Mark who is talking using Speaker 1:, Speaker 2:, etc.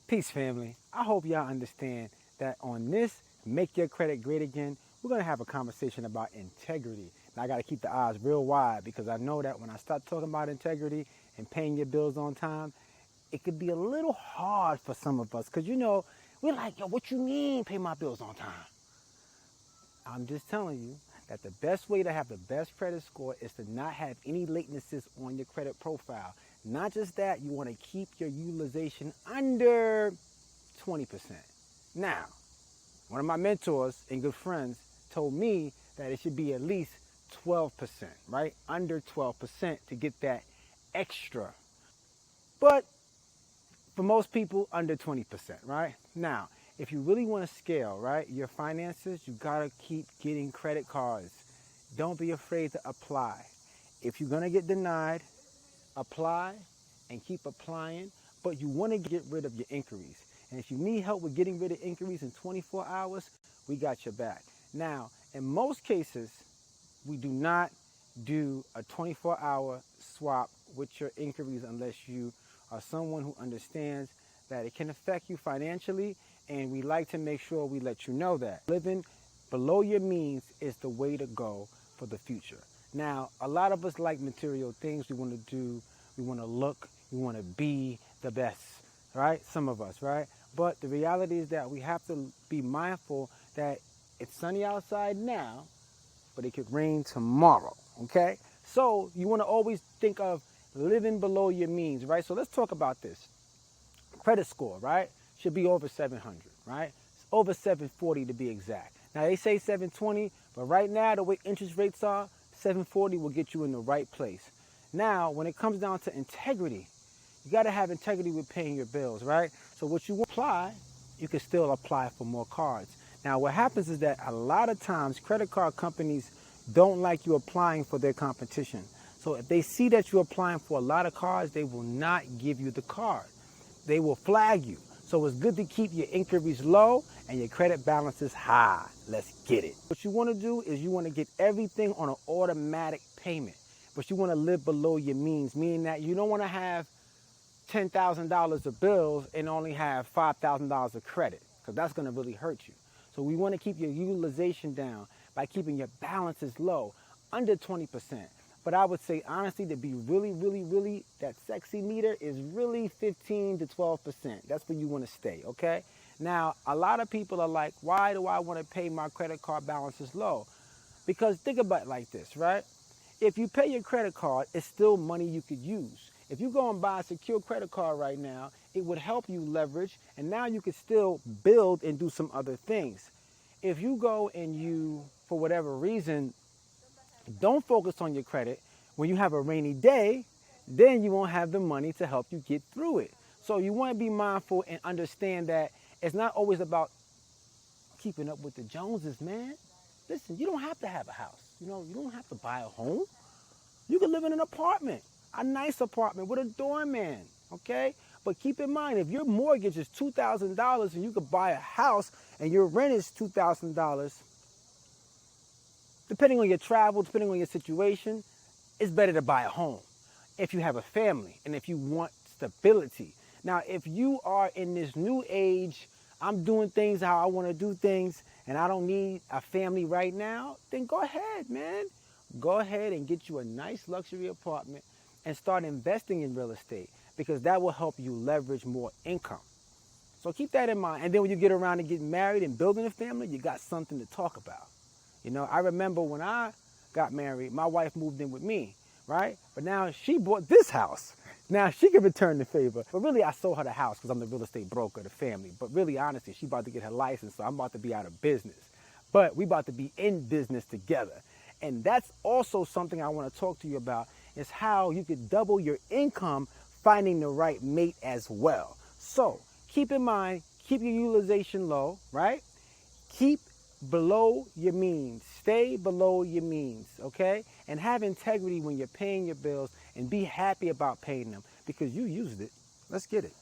Speaker 1: Peace, family. I hope y'all understand that on this Make Your Credit Great Again, we're going to have a conversation about integrity. Now, I got to keep the eyes real wide because I know that when I start talking about integrity and paying your bills on time, it could be a little hard for some of us because, we're like, yo, what you mean pay my bills on time? I'm just telling you that the best way to have the best credit score is to not have any latencies on your credit profile. Not just that, you want to keep your utilization under 20%. Now, one of my mentors and good friends told me that it should be at least 12%, right? Under 12% to get that extra. But for most people, under 20%, right? Now, if you really want to scale, right, your finances, you got to keep getting credit cards. Don't be afraid to apply. If you're going to get denied, apply and keep applying, but you want to get rid of your inquiries. And if you need help with getting rid of inquiries in 24 hours, we got your back. Now, in most cases, we do not do a 24-hour swap with your inquiries unless you are someone who understands that it can affect you financially, and we like to make sure we let you know that. Living below your means is the way to go for the future. Now, a lot of us like material things. We want to do, we want to look, we want to be the best, right? Some of us, right? But the reality is that we have to be mindful that it's sunny outside now, but it could rain tomorrow, okay? So you want to always think of living below your means, right? So let's talk about this. Credit score, right? Should be over 700, right? It's over 740 to be exact. Now they say 720, but right now the way interest rates are, 740 will get you in the right place. Now, when it comes down to integrity, you got to have integrity with paying your bills, right? So what you apply, you can still apply for more cards. Now, what happens is that a lot of times credit card companies don't like you applying for their competition. So if they see that you're applying for a lot of cards, they will not give you the card. They will flag you. So it's good to keep your inquiries low and your credit balances high. Let's get it. What you want to do is you want to get everything on an automatic payment, but you want to live below your means, meaning that you don't want to have $10,000 of bills and only have $5,000 of credit, because that's going to really hurt you. So we want to keep your utilization down by keeping your balances low, under 20%. But I would say, honestly, to be really, that sexy meter is really 15 to 12%. That's where you want to stay, okay? Now, a lot of people are like, why do I want to pay my credit card balances low? Because think about it like this, right? If you pay your credit card, it's still money you could use. If you go and buy a secure credit card right now, it would help you leverage, and now you could still build and do some other things. If you go and you, for whatever reason, don't focus on your credit, when you have a rainy day, then you won't have the money to help you get through it. So you want to be mindful and understand that it's not always about keeping up with the Joneses, man. Listen, you don't have to have a house. You don't have to buy a home. You can live in an apartment, a nice apartment with a doorman, okay? But keep in mind, if your mortgage is $2,000 and you could buy a house and your rent is $2,000, depending on your travel, depending on your situation, it's better to buy a home if you have a family and if you want stability. Now, if you are in this new age, I'm doing things how I want to do things and I don't need a family right now, then go ahead, man. Go ahead and get you a nice luxury apartment and start investing in real estate, because that will help you leverage more income. So keep that in mind. And then when you get around to getting married and building a family, you got something to talk about. I remember when I got married, my wife moved in with me, right? But now she bought this house. Now she can return the favor. But really, I sold her the house because I'm the real estate broker of the family. But really, honestly, she about to get her license, so I'm about to be out of business. But we about to be in business together. And that's also something I want to talk to you about, is how you could double your income finding the right mate as well. So keep in mind, keep your utilization low, right? Keep below your means. Stay below your means, okay? And have integrity when you're paying your bills, and be happy about paying them because you used it. Let's get it.